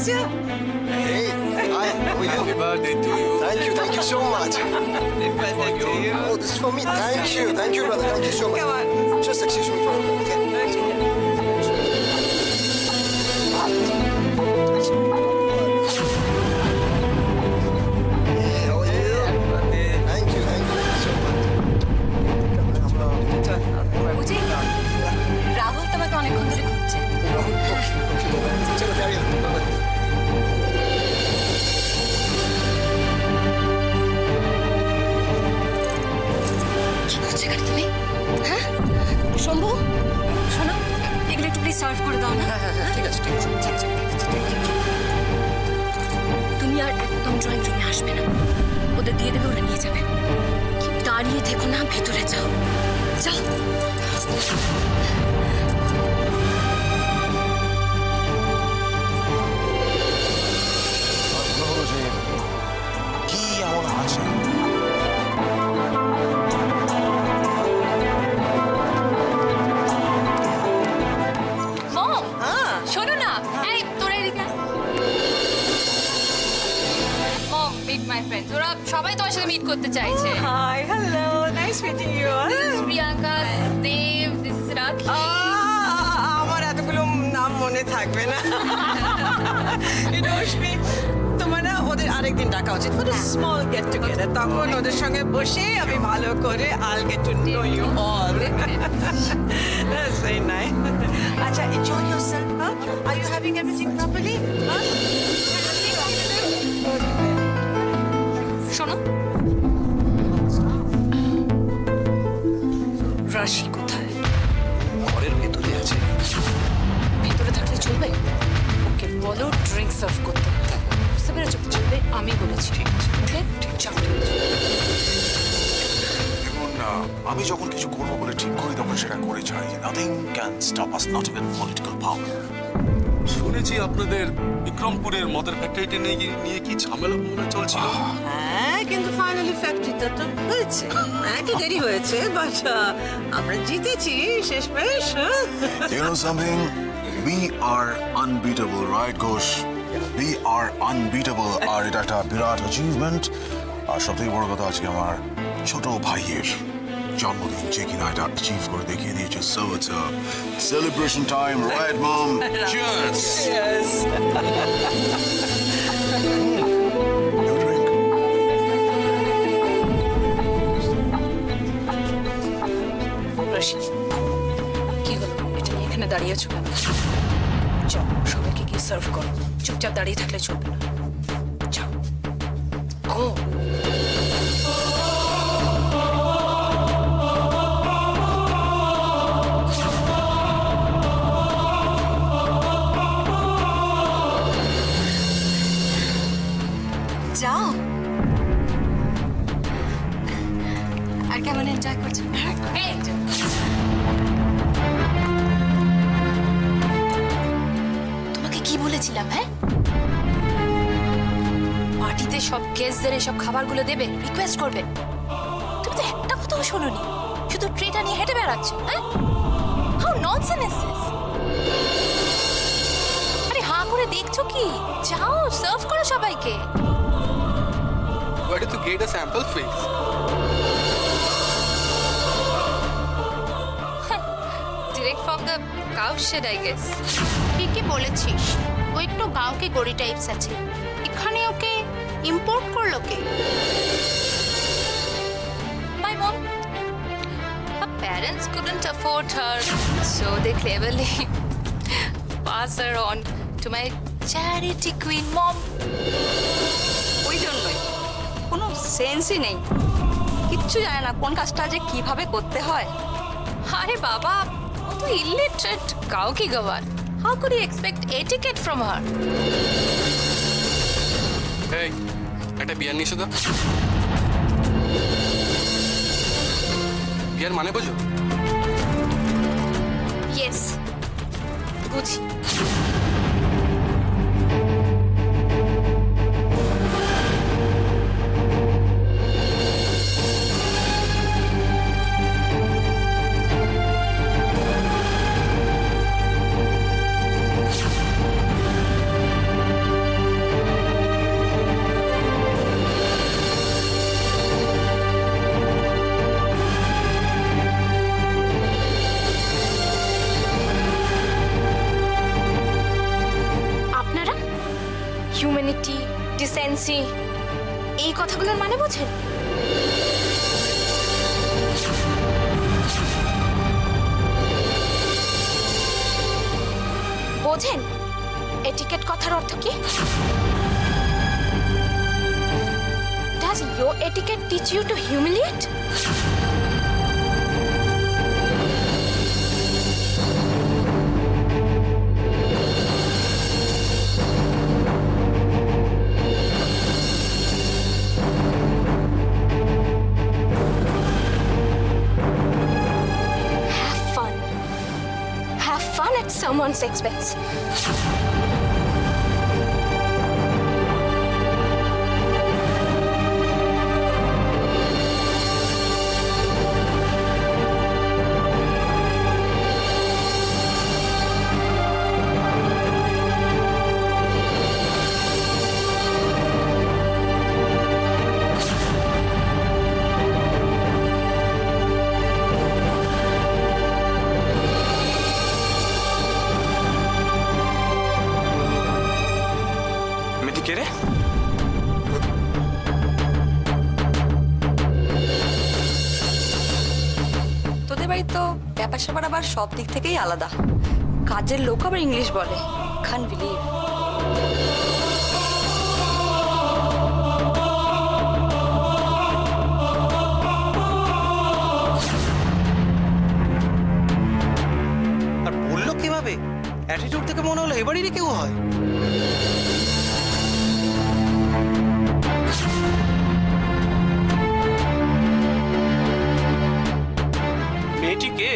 Anastasia. Hey, hi, how are you? Happy birthday to you. Thank you so much. Happy birthday to you. Oh, this is for me. Thank you, brother. Thank you so much. Come on. Just excuse me for a moment, okay? Hey, how are you? Thank you so much. বুঝি রাহুল তোমাকে অনেকক্ষণ ধরে খুঁজছে। চলো, carry on. Bye-bye. কি করছো এখানে তুমি? হ্যাঁ শম্ভু শোনো, এগুলো একটু প্লিজ সার্ভ করে দাও না। ঠিক আছে। তুমি আর একদম ড্রয়িং রুমে আসবে না, ওদের দিয়ে দেবে, ওরা নিয়ে যাবে। দাঁড়িয়ে থেকো না, ভেতরে যাও যাও। কি এমন আছে? মম শোনো না, এই তোরা এদিকে মম, মিট মাই ফ্রেন্ডস, ওরা সবাই তোমার সাথে মিট করতে চাইছে। Hi, hello. Nice meeting you. Priyanka, Dev, this is Rakhi. আমার এতগুলো নাম মনে থাকবে না। রশ্মি, তোমার না ওদের আরেকদিন ডাকা উচিত for a small get together. তখন ওদের সঙ্গে বসে আমি ভালো করে I'll get to know you all. That's very nice. আচ্ছা, enjoy yourself, huh? Are you having everything properly? Huh? শোনো, রাশি কোথায়? ঘরের ভেতরে আছে। ভিতরে থাকলে চলবে? ওকে বলো ড্রিঙ্ক সার্ভ করতে। বুঝতে পেরেছো? চলবে, আমি বলেছি। ঠিক আছে, ওকে ঠিক আছে। এবং আমি যখন কিছু করবো বলে ঠিক করি তখন সেটা করে ছাড়ি। Nothing can stop us, not even political পাওয়ার। শুনেছি আপনাদের বিক্রমপুরের মদের ফ্যাক্টরিটা নিয়ে কি ঝামেলা চলছিল। হ্যাঁ, কিন্তু ফাইনালি ফ্যাক্টরিটা তো হয়েছে। একটু দেরি হয়েছে, বাট আমরা জিতেছি শেষমেশ। You know something? We are unbeatable, right, Ghosh? We are unbeatable. আর এটা একটা বিরাট অ্যাচিভমেন্ট। আর সবথেকে বড় কথা, আজকে আমার ছোট ভাইয়ের জন্মদিন, যে কিনা এটা অ্যাচিভ করে দেখিয়ে দিয়েছে। So it's a celebration time, right, Mom? Cheers! Yes. You drink. রাশি, কি হলো? এটা নিয়ে এখানে দাঁড়িয়েছো কেন? যাও, সবাইকে গিয়ে সার্ভ করো। চুপচাপ দাঁড়িয়ে থাকলে চলবে না। যাও, গো। যাও। আর কেমন এনজয় করছো? এই যে। তোমাকে কি বলেছিলাম? হ্যাঁ, পার্টিতে সব গেস্টদের এসব খাবারগুলো দেবে, রিকোয়েস্ট করবে। তুমি তো একটা কথাও শোনোনি, শুধু ট্রেটা নিয়ে হেঁটে বেড়াচ্ছো। হ্যাঁ, হাউ ননসেন্স ইজ দিস? আরে হাঁ করে দেখছো কি? যাও, সার্ভ করো সবাইকে। Why did you get a sample face? Direct from the cow shed, I guess. ঠিকই বলেছিস, ও একটু গাঁওকে গড়ি টাইপস আছে। এখানে ওকে ইম্পোর্ট করলো কে? My mom. Her parents couldn't afford her, so they cleverly pass her on to my charity queen mom. ওই জন্যই কোনো সেন্সই নেই, কিচ্ছু জানে না কোন কাজটা যে কিভাবে করতে হয়। আরে বাবা, ও তো illiterate cow ki gawar. How could you expect etiquette from her? এই একটা বিয়ার নিয়ে এসো তো। বিয়ার মানে বোঝো? Yes. বুঝি। হিউম্যানিটি, ডিসেন্সি, এই কথাগুলোর মানে বোঝেন? বোঝেন এটিকেট কথার অর্থ কি? Does your etiquette teach you to humiliate? Have fun. Have fun at someone's expense. মেয়েটি কে রে? তোদের বাড়ি তো ব্যাপার স্যাপার আবার সব দিক থেকেই আলাদা। কাজের লোক আবার ইংলিশ বলে, খান বিলিভ। আর বললো কিভাবে? অ্যাটিটিউড থেকে মনে হলো এবারই কেউ হয়। মেয়েটি কে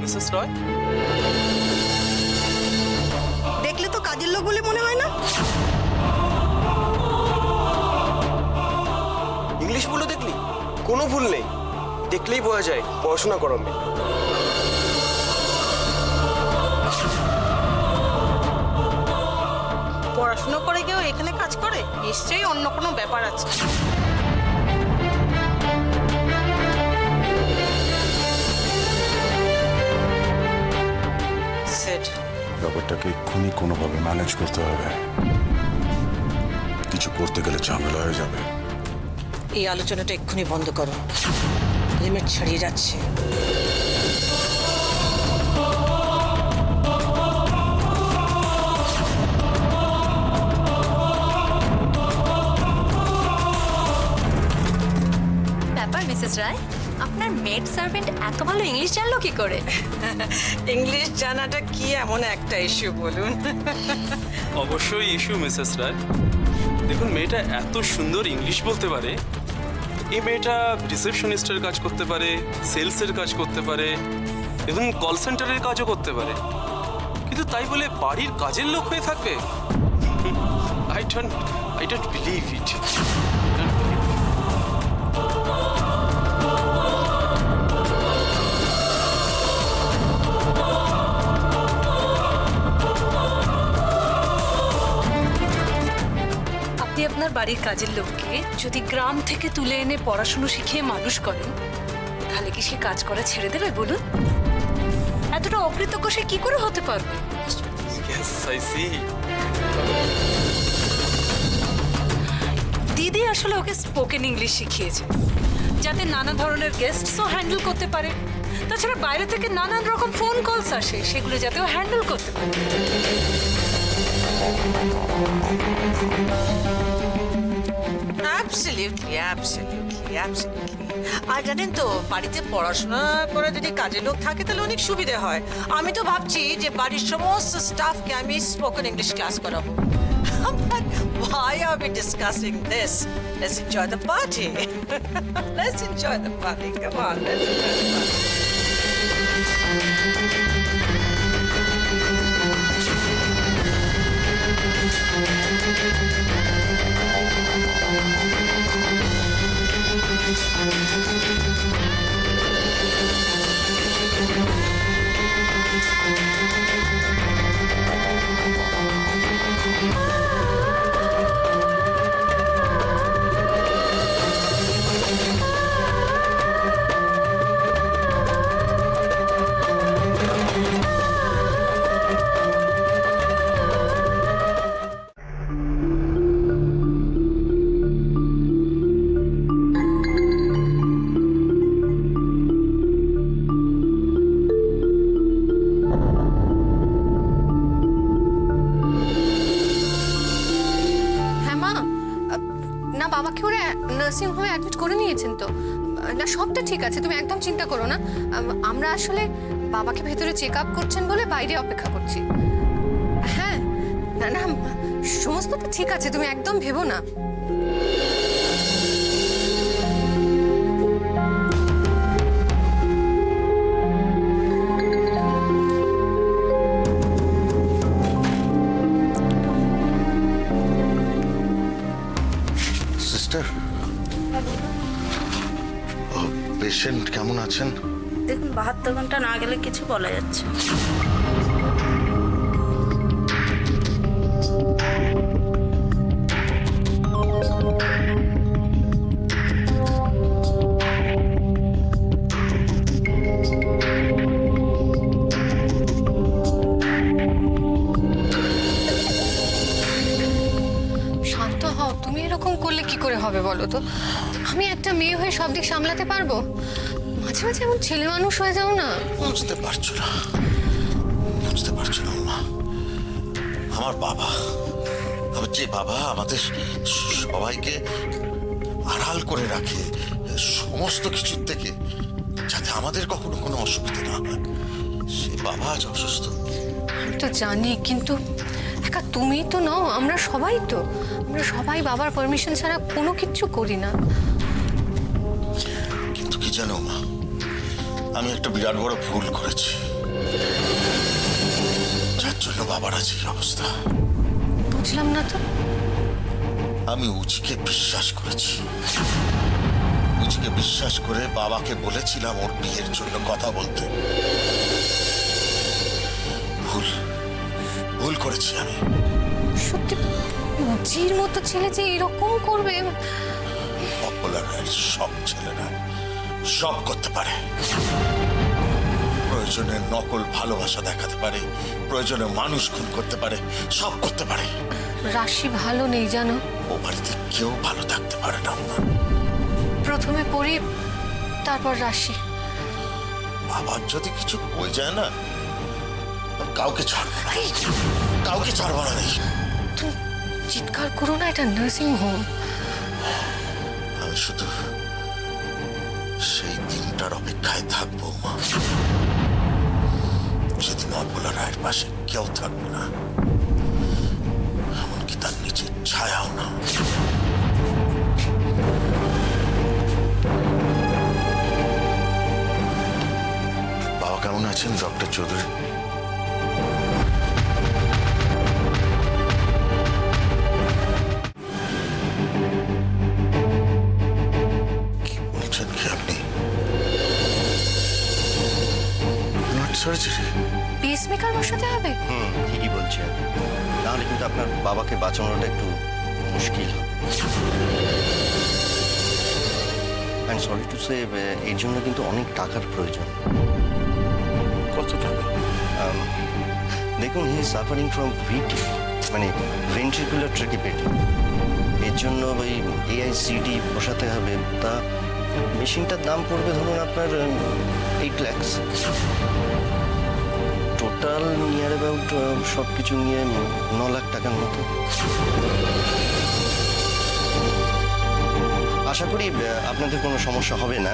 মিসেস রয়? দেখলে তো কাজের লোক বলে মনে হয় না। ইংলিশ বলে দেখলি কোনো ভুল নেই, দেখলেই বোঝা যায় পড়াশোনা করো মেয়ে। পড়াশুনো করে কেউ এখানে কাজ করে? নিশ্চয়ই অন্য কোনো ব্যাপার আছে। সেট ব্যাপারটাকে এক্ষুনি কোনোভাবে ম্যানেজ করতে হবে। কিছু করতে গেলে ঝামেলা হয়ে যাবে। এই আলোচনাটা এক্ষুনি বন্ধ করো, লিমিট ছাড়িয়ে যাচ্ছে। ব্যাপার মিসেস রায়, আপনার মেড সার্ভেন্ট এত ভালো ইংলিশ জানলো কি করে? ইংলিশ জানাটা কি এমন একটা ইস্যু বলুন? অবশ্যই ইস্যু মিসেস রায়। দেখুন, মেয়েটা এত সুন্দর ইংলিশ বলতে পারে। এই মেয়েটা রিসেপশনিস্টের কাজ করতে পারে, সেলসের কাজ করতে পারে, এবং কল সেন্টারের কাজও করতে পারে। কিন্তু তাই বলে বাড়ির কাজের লোক হয়ে থাকবে? I don't believe it. আপনি আপনার বাড়ির কাজের লোককে যদি গ্রাম থেকে তুলে এনে পড়াশুনো শিখিয়ে মানুষ করেন, তাহলে কি সে কাজ করা ছেড়ে দেবে বলুন? এতটা অকৃতজ্ঞ সে কি করে হতে পারবে? Yes, I see. দিদি আসলে ওকে স্পোকেন ইংলিশ শিখিয়েছে, যাতে নানা ধরনের গেস্টসও হ্যান্ডেল করতে পারে। তাছাড়া বাইরে থেকে নানান রকম ফোন কলস আসে, সেগুলো যাতে ও হ্যান্ডেল করতে পারে। Absolutely, absolutely, absolutely. আর জানেন তো, বাড়িতে পড়াশোনা করে যদি কাজের লোক থাকে তাহলে অনেক সুবিধে হয়। আমি তো ভাবছি যে বাড়ির সমস্ত স্টাফকে আমি স্পোকেন ইংলিশ ক্লাস করাবো। Why are we discussing this? Let's enjoy the party. Let's enjoy the party. Come on, let's enjoy the party. বাবাকে ওরা নার্সিং হোমে অ্যাডমিট করে নিয়েছেন তো? না, সবটা ঠিক আছে, তুমি একদম চিন্তা করো না। আমরা আসলে বাবাকে ভেতরে চেক আপ করছেন বলে বাইরে অপেক্ষা করছি। হ্যাঁ, না না, সমস্তটা ঠিক আছে, তুমি একদম ভেবো না। সিস্টার, পেশেন্ট কেমন আছেন? দেখুন 72 ঘন্টা না গেলে কিছু বলা যাচ্ছে না। শান্ত হও, তুমি এরকম করলে কি করে হবে বলো তো? আমি একটা মেয়ে হয়ে সব দিক সামলাতে পারবো? মাঝে মাঝে এমন ছেলে মানুষ হয়ে যাও না। বুঝতে পারছো না, বুঝতে পারছো না মা। আমার বাবা, আমার যে বাবা আমাদের সবাইকে আড়াল করে রাখে সমস্ত কিছুর থেকে, যাতে আমাদের কখনো কোনো অসুবিধা না হয়, সে বাবা আজ অসুস্থ। আমি তো জানি, কিন্তু একা তুমি তো নও, আমরা সবাই তো। আমরা সবাই বাবার পারমিশন ছাড়া কোনো কিচ্ছু করি না। কিন্তু কি জানো মা, আমি একটা বিরাট বড় ভুল করেছি, যার জন্য বাবার আজ এই অবস্থা। বুঝলাম না তো। আমি উচিকে বিশ্বাস করেছি। উচিকে বিশ্বাস করে বাবাকে বলেছিলাম ওর বিয়ের জন্য কথা বলতে। ভুল ভুল করেছি আমি। সত্যি উজির মতো ছেলে যে এরকম করবে? পপুলার সব ছেলেরা সব করতে পারে। প্রয়োজনে নকল ভালোবাসা দেখাতে পারে, প্রয়োজনে মানুষ খুন করতে পারে, সব করতে পারে। রাশি ভালো নেই জানো। ও বাড়িতে কেউ ভালো থাকতে পারে না। প্রথমে পড়ি, তারপর রাশি। বাবার যদি কিছু হয়ে যায় না, কাউকে ছাড়বো না, কাউকে ছাড়বো না। তুমি চিৎকার করো না, এটা নার্সিং হোম। আমি শুধু সেই দিনটার অপেক্ষায় থাকবো মা, যেদিন অবলা রায়ের পাশে কেউ থাকবে না, এমনকি তার নিজের ছায়াও না। বাবা কেমন আছেন ডক্টর চৌধুরী? বলছেন কি আপনি? সার্জারি? পেসমেকার বসাতে হবে? ঠিকই বলছেন, নাহলে কিন্তু আপনার বাবাকে বাঁচানোটা একটু মুশকিল হবে। অ্যান্ড সরি টু সে, এর জন্য কিন্তু অনেক টাকার প্রয়োজন। কত টাকা? দেখুন, হি ইজ সাফারিং ফ্রম ভিটি, মানে ভেন্ট্রিকুলার ট্র্যাকিপেটি। এর জন্য ওই AICD বসাতে হবে। তা মেশিনটার দাম পড়বে ধরুন আপনার 8 লাখ। টোটাল নিয়ার অ্যাবাউট সব কিছু নিয়ে 9 লাখ টাকার মতো। আশা করি আপনাদের কোনো সমস্যা হবে না।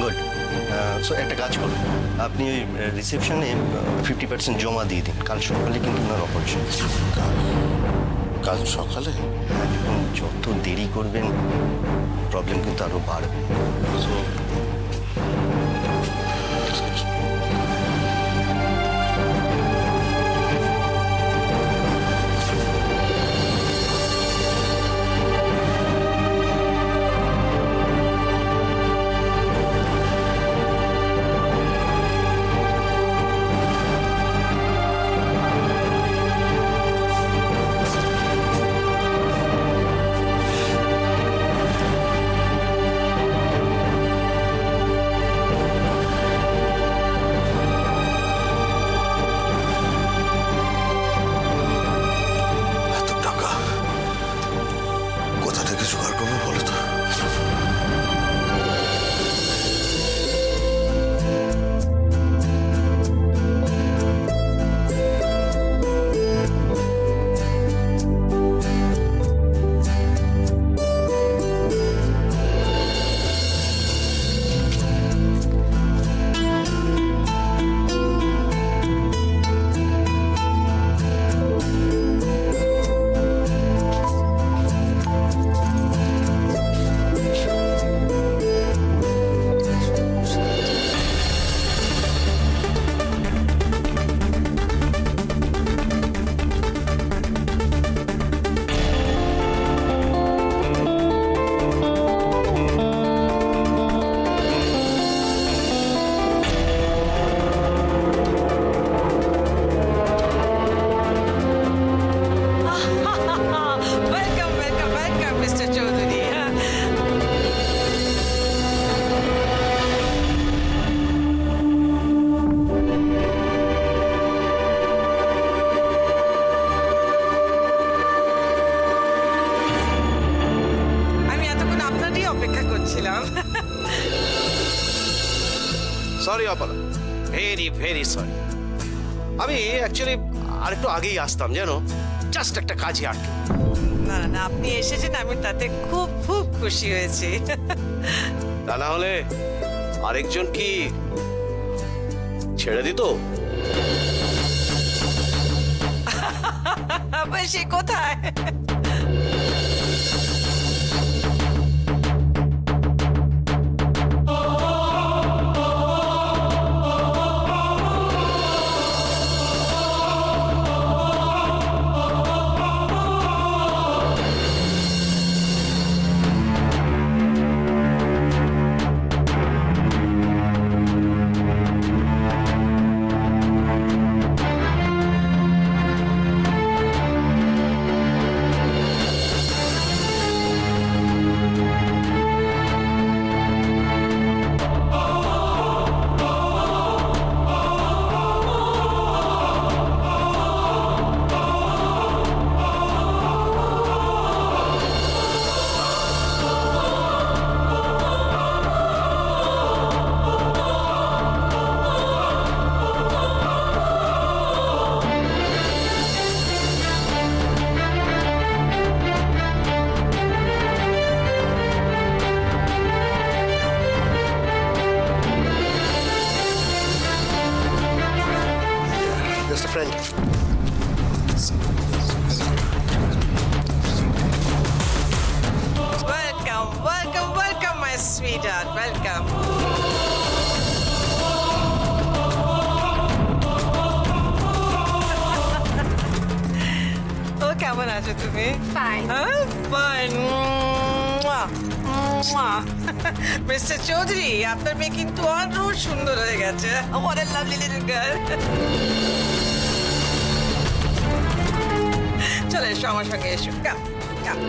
গুড। সো একটা কাজ করুন, আপনি ওই রিসেপশনে 50% জমা দিয়ে দিন। কাল সকালে কিন্তু ওনার অপারেশন। কাল সকালে? এখন যত দেরি করবেন প্রবলেম কিন্তু আরো বাড়বে। সো যাচ্ছিলাম। Sorry Apara, very very sorry. আমি অ্যাকচুয়ালি আরেকটু আগেই আসতাম জানো, জাস্ট একটা কাজে আটকে। না না, আপনি এসেছেন, আমি তাতে খুব খুব খুশি হয়েছি। তা না হলে আরেকজন কি ছেড়ে দিত? আবার সে কোথায়? Just a friend. Welcome, welcome, welcome, my sweetheart. Welcome. ও কেমন আছো তুমি? Fine. হ্যাঁ, fine. মিস্টার চৌধুরী, আপনার মেয়ে কিন্তু আরো সুন্দর হয়ে গেছে। What a lovely little girl. চলে এসো আমার সঙ্গে, এসো। Come, come.